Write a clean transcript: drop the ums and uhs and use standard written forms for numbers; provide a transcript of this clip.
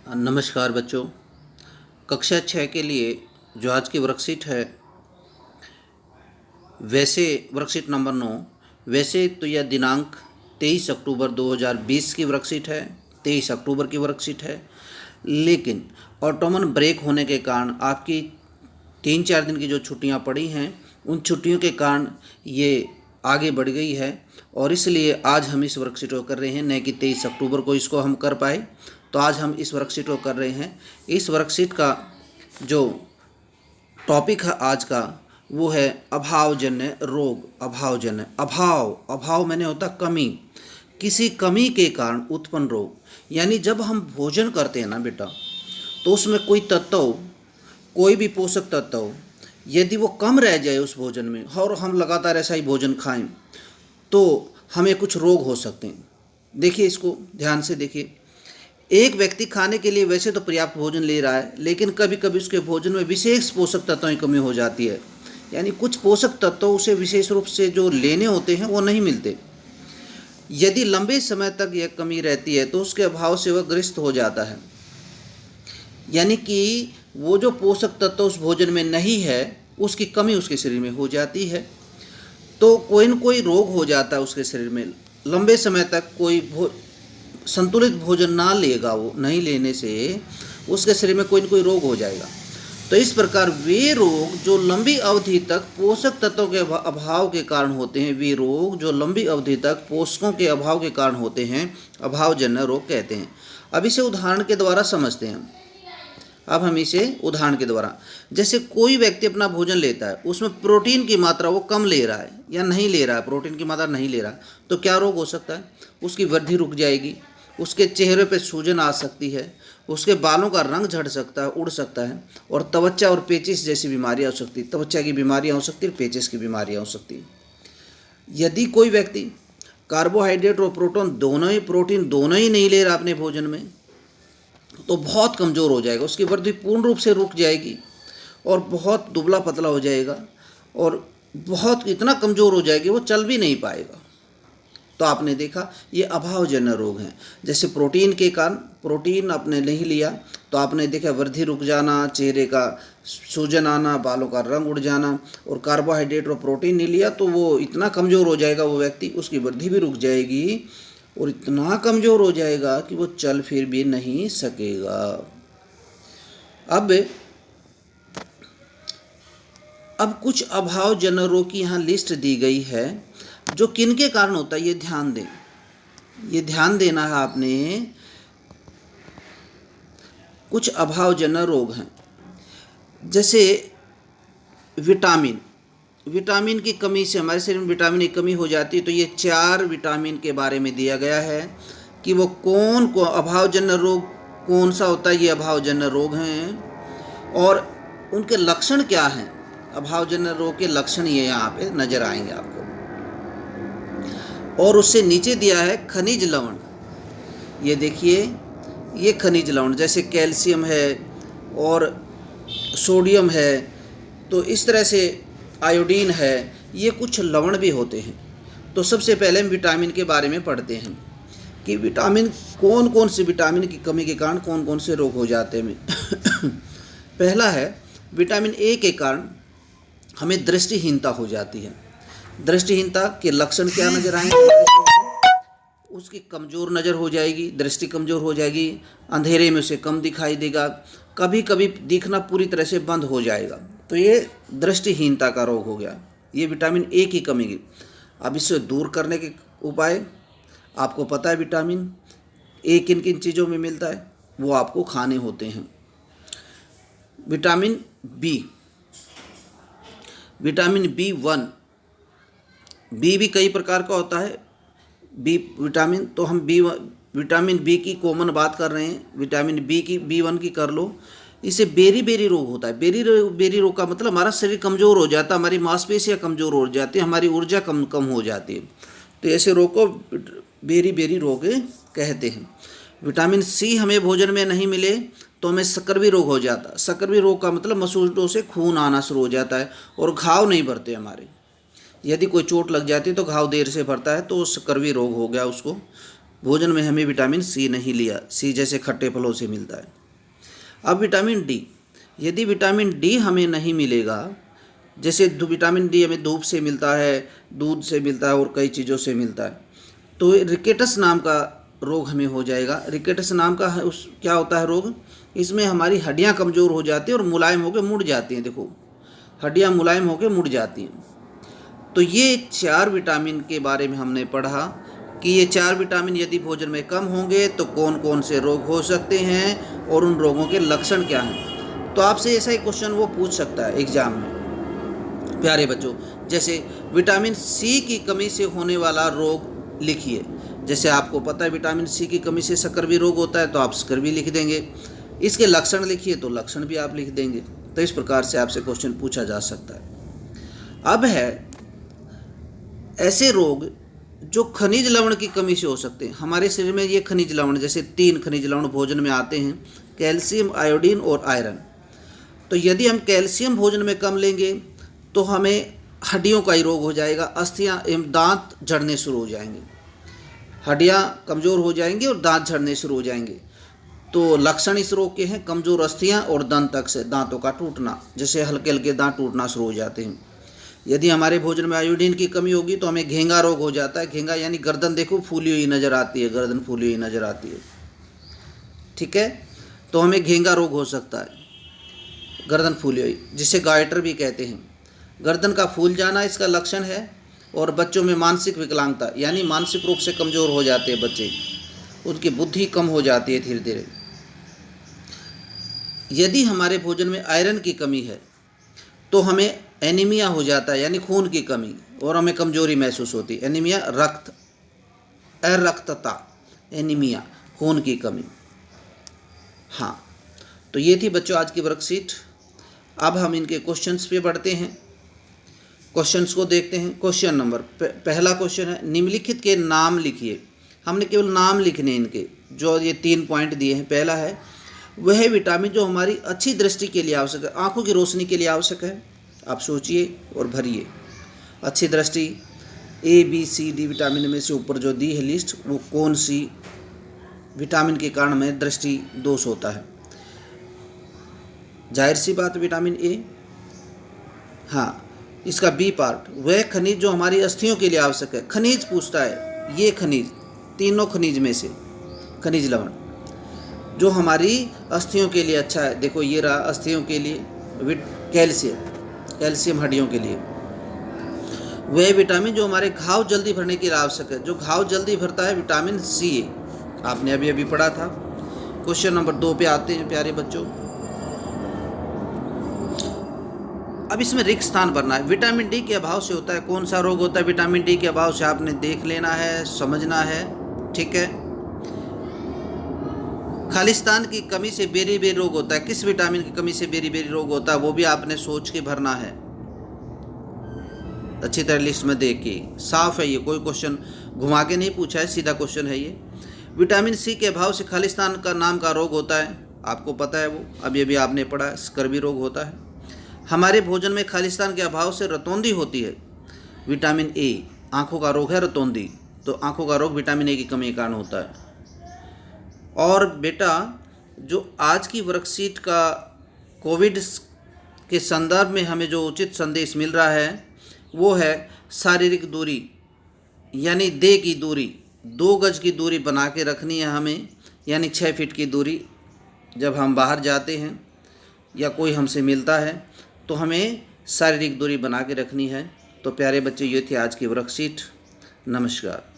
नमस्कार बच्चों। कक्षा 6 के लिए जो आज की वर्कशीट है, वैसे वर्कशीट नंबर 9, वैसे तो यह दिनांक 23 अक्टूबर 2020 की वर्कशीट है, 23 अक्टूबर की वर्कशीट है। लेकिन ऑटोमन ब्रेक होने के कारण आपकी 3-4 दिन की जो छुट्टियां पड़ी हैं, उन छुट्टियों के कारण ये आगे बढ़ गई है और इसलिए आज हम इस वर्कशीट को कर रहे हैं, न कि 23 अक्टूबर को इसको हम कर पाए। तो आज हम इस वर्कशीट को कर रहे हैं। इस वर्कशीट का जो टॉपिक है आज का, वो है अभावजन्य रोग। अभावजन्य, अभाव मैंने होता कमी, किसी कमी के कारण उत्पन्न रोग। यानी जब हम भोजन करते हैं ना बेटा, तो उसमें कोई तत्व हो, कोई भी पोषक तत्व हो, यदि वो कम रह जाए उस भोजन में और हम लगातार ऐसा ही भोजन खाएं, तो हमें कुछ रोग हो सकते हैं। देखिए, इसको ध्यान से देखिए। एक व्यक्ति खाने के लिए वैसे तो पर्याप्त भोजन ले रहा है, लेकिन कभी कभी उसके भोजन में विशेष पोषक तत्वों की कमी हो जाती है। यानी कुछ पोषक तत्व उसे विशेष रूप से जो लेने होते हैं वो नहीं मिलते। यदि लंबे समय तक यह कमी रहती है तो उसके अभाव से वह ग्रस्त हो जाता है। यानी कि वो जो पोषक तत्व उस भोजन में नहीं है, उसकी कमी उसके शरीर में हो जाती है, तो कोई न कोई रोग हो जाता है उसके शरीर में। लंबे समय तक कोई संतुलित भोजन ना लेगा, वो नहीं लेने से उसके शरीर में कोई न कोई रोग हो जाएगा। तो इस प्रकार वे रोग जो लंबी अवधि तक पोषक तत्वों के अभाव के कारण होते हैं, वे रोग जो लंबी अवधि तक पोषकों के अभाव के कारण होते हैं, अभावजन्य रोग कहते हैं। अब इसे उदाहरण के द्वारा समझते हैं। अब हम इसे उदाहरण के द्वारा, जैसे कोई व्यक्ति अपना भोजन लेता है, उसमें प्रोटीन की मात्रा वो कम ले रहा है या नहीं ले रहा है, प्रोटीन की मात्रा नहीं ले रहा, तो क्या रोग हो सकता है? उसकी वृद्धि रुक जाएगी, उसके चेहरे पे सूजन आ सकती है, उसके बालों का रंग झड़ सकता है, उड़ सकता है, और त्वचा और पेचिश जैसी बीमारियां हो सकती, त्वचा की बीमारियां हो सकती है, पेचिश की बीमारियां हो सकती है। यदि कोई व्यक्ति कार्बोहाइड्रेट और प्रोटीन दोनों ही नहीं ले रहा अपने भोजन में, तो बहुत कमज़ोर हो जाएगा, उसकी वृद्धि पूर्ण रूप से रुक जाएगी और बहुत दुबला पतला हो जाएगा और बहुत इतना कमज़ोर हो जाएगी वो चल भी नहीं पाएगा। तो आपने देखा, ये अभावजन्य रोग हैं। जैसे प्रोटीन के कारण, प्रोटीन आपने नहीं लिया तो आपने देखा वृद्धि रुक जाना, चेहरे का सूजन आना, बालों का रंग उड़ जाना। और कार्बोहाइड्रेट और प्रोटीन नहीं लिया तो वो इतना कमज़ोर हो जाएगा वो व्यक्ति, उसकी वृद्धि भी रुक जाएगी और इतना कमज़ोर हो जाएगा कि वो चल फिर भी नहीं सकेगा। अब कुछ अभावजन्य रोग की यहाँ लिस्ट दी गई है, जो किन के कारण होता है ये ध्यान दें, ये ध्यान देना है आपने। कुछ अभावजन्य रोग हैं, जैसे विटामिन की कमी से हमारे शरीर में विटामिन की कमी हो जाती है। तो ये 4 विटामिन के बारे में दिया गया है कि वो कौन को अभावजन्य रोग कौन सा होता है, ये अभावजन्य रोग हैं और उनके लक्षण क्या हैं। अभावजन्य रोग के लक्षण ये यहाँ पे नजर आएंगे आपको। और उससे नीचे दिया है खनिज लवण। ये देखिए, ये खनिज लवण जैसे कैल्शियम है और सोडियम है, तो इस तरह से आयोडीन है, ये कुछ लवण भी होते हैं। तो सबसे पहले हम विटामिन के बारे में पढ़ते हैं कि विटामिन कौन कौन से विटामिन की कमी के कारण कौन कौन से रोग हो जाते हैं। पहला है, विटामिन ए के कारण हमें दृष्टिहीनता हो जाती है। दृष्टिहीनता के लक्षण क्या नजर आएंगे? उसकी कमज़ोर नज़र हो जाएगी, दृष्टि कमज़ोर हो जाएगी, अंधेरे में उसे कम दिखाई देगा, कभी कभी दिखना पूरी तरह से बंद हो जाएगा। तो ये दृष्टिहीनता का रोग हो गया, ये विटामिन ए की कमी की। अब इसे दूर करने के उपाय आपको पता है। विटामिन ए किन किन चीज़ों में मिलता है, वो आपको खाने होते हैं। विटामिन बी1, बी भी कई प्रकार का होता है बी विटामिन, तो हम विटामिन बी की कॉमन बात कर रहे हैं। विटामिन बी1 की कर लो। इससे बेरी रोग होता है। बेरी रोग का मतलब हमारा शरीर कमज़ोर हो जाता है, हमारी मांसपेशियाँ कमज़ोर हो जाती है, हमारी ऊर्जा कम हो जाती है। तो ऐसे रोग को बेरी रोग कहते हैं। विटामिन सी हमें भोजन में नहीं मिले तो हमें सकरवी रोग हो जाता है। सकरवी रोग का मतलब मसूड़ों से खून आना शुरू हो जाता है और घाव नहीं भरते हमारे। यदि कोई चोट लग जाती है तो घाव देर से भरता है, तो सकरवी रोग हो गया उसको। भोजन में हमें विटामिन सी नहीं लिया, सी जैसे खट्टे फलों से मिलता है। अब विटामिन डी, यदि विटामिन डी हमें नहीं मिलेगा, जैसे विटामिन डी हमें धूप से मिलता है, दूध से मिलता है और कई चीज़ों से मिलता है, तो रिकेटस नाम का रोग हमें हो जाएगा। रिकेटस नाम का क्या होता है रोग, इसमें हमारी हड्डियां कमज़ोर हो जाती हैं और मुलायम होकर मुड़ जाती हैं। देखो, हड्डियां मुलायम होकर मुड़ जाती हैं। तो ये 4 विटामिन के बारे में हमने पढ़ा कि ये 4 विटामिन यदि भोजन में कम होंगे तो कौन कौन से रोग हो सकते हैं और उन रोगों के लक्षण क्या हैं। तो आपसे ऐसा ही क्वेश्चन वो पूछ सकता है एग्ज़ाम में। प्यारे बच्चों, जैसे विटामिन सी की कमी से होने वाला रोग लिखिए। जैसे आपको पता है विटामिन सी की कमी से शकरवी रोग होता है, तो आप शकरवी लिख देंगे। इसके लक्षण लिखिए तो लक्षण भी आप लिख देंगे। तो इस प्रकार से आपसे क्वेश्चन पूछा जा सकता है। अब है ऐसे रोग जो खनिज लवण की कमी से हो सकते हैं। हमारे शरीर में ये खनिज लवण, जैसे 3 खनिज लवण भोजन में आते हैं, कैल्शियम, आयोडीन और आयरन। तो यदि हम कैल्शियम भोजन में कम लेंगे तो हमें हड्डियों का ही रोग हो जाएगा, अस्थियां एवं दांत झड़ने शुरू हो जाएंगे, हड्डियां कमज़ोर हो जाएंगी और दांत झड़ने शुरू हो जाएंगे। तो लक्षण इस रोग के हैं कमज़ोर अस्थियां और दंतक से दांतों का टूटना, जैसे हल्के हल्के दांत टूटना शुरू हो जाते हैं। यदि हमारे भोजन में आयोडीन की कमी होगी तो हमें घेंगा रोग हो जाता है। घेंगा यानी गर्दन, देखो फूली हुई नज़र आती है, गर्दन फूली हुई नज़र आती है, ठीक है। तो हमें घेंगा रोग हो सकता है, गर्दन फूली हुई, जिसे गाइटर भी कहते हैं। गर्दन का फूल जाना इसका लक्षण है। और बच्चों में मानसिक विकलांगता, यानी मानसिक रूप से कमज़ोर हो जाते हैं बच्चे, उनकी बुद्धि कम हो जाती है धीरे धीरे। यदि हमारे भोजन में आयरन की कमी है तो हमें एनीमिया हो जाता है, यानी खून की कमी, और हमें कमजोरी महसूस होती है। एनीमिया अरक्तता, एनीमिया खून की कमी। हाँ, तो ये थी बच्चों आज की वर्कशीट। अब हम इनके क्वेश्चंस पे बढ़ते हैं। क्वेश्चंस को देखते हैं। क्वेश्चन नंबर पहला क्वेश्चन है, निम्नलिखित के नाम लिखिए। हमने केवल नाम लिखने इनके, जो ये 3 पॉइंट दिए हैं। पहला है, वह विटामिन जो हमारी अच्छी दृष्टि के लिए आवश्यक है, आंखों की रोशनी के लिए आवश्यक है। आप सोचिए और भरिए। अच्छी दृष्टि, ABCD विटामिन में से ऊपर जो दी है लिस्ट, वो कौन सी विटामिन के कारण में दृष्टि दोष होता है। जाहिर सी बात, विटामिन A। हाँ, इसका B पार्ट, वह खनिज जो हमारी अस्थियों के लिए आवश्यक है। खनिज पूछता है, ये खनिज, तीनों खनिज में से खनिज लवण जो हमारी अस्थियों के लिए अच्छा है। देखो ये रहा अस्थियों के लिए, कैल्शियम हड्डियों के लिए। वह विटामिन जो हमारे घाव जल्दी भरने के लिए आवश्यक है। जो घाव जल्दी भरता है विटामिन C, आपने अभी अभी पढ़ा था। क्वेश्चन नंबर 2 पे आते हैं प्यारे बच्चों। अब इसमें रिक्त स्थान भरना है। विटामिन डी के अभाव से होता है, कौन सा रोग होता है विटामिन डी के अभाव से, आपने देख लेना है, समझना है, ठीक है। खालिस्तान की कमी से बेरी रोग होता है। किस विटामिन की कमी से बेरी रोग होता है, वो भी आपने सोच के भरना है, अच्छी तरह लिस्ट में देख के। साफ है ये, कोई क्वेश्चन घुमा के नहीं पूछा है, सीधा क्वेश्चन है ये। विटामिन C के अभाव से खालिस्तान का नाम का रोग होता है, आपको पता है वो, अभी अभी आपने पढ़ा, स्कर्वी रोग होता है। हमारे भोजन में खालिस्तान के अभाव से रतौंधी होती है। विटामिन A, आँखों का रोग है रतौंधी, तो आँखों का रोग विटामिन A की कमी के कारण होता है। और बेटा, जो आज की वर्कशीट का कोविड के संदर्भ में हमें जो उचित संदेश मिल रहा है वो है शारीरिक दूरी, यानी देह की दूरी, 2 गज की दूरी बना के रखनी है हमें, यानी 6 फीट की दूरी। जब हम बाहर जाते हैं या कोई हमसे मिलता है तो हमें शारीरिक दूरी बना के रखनी है। तो प्यारे बच्चे, ये थी आज की वर्कशीट। नमस्कार।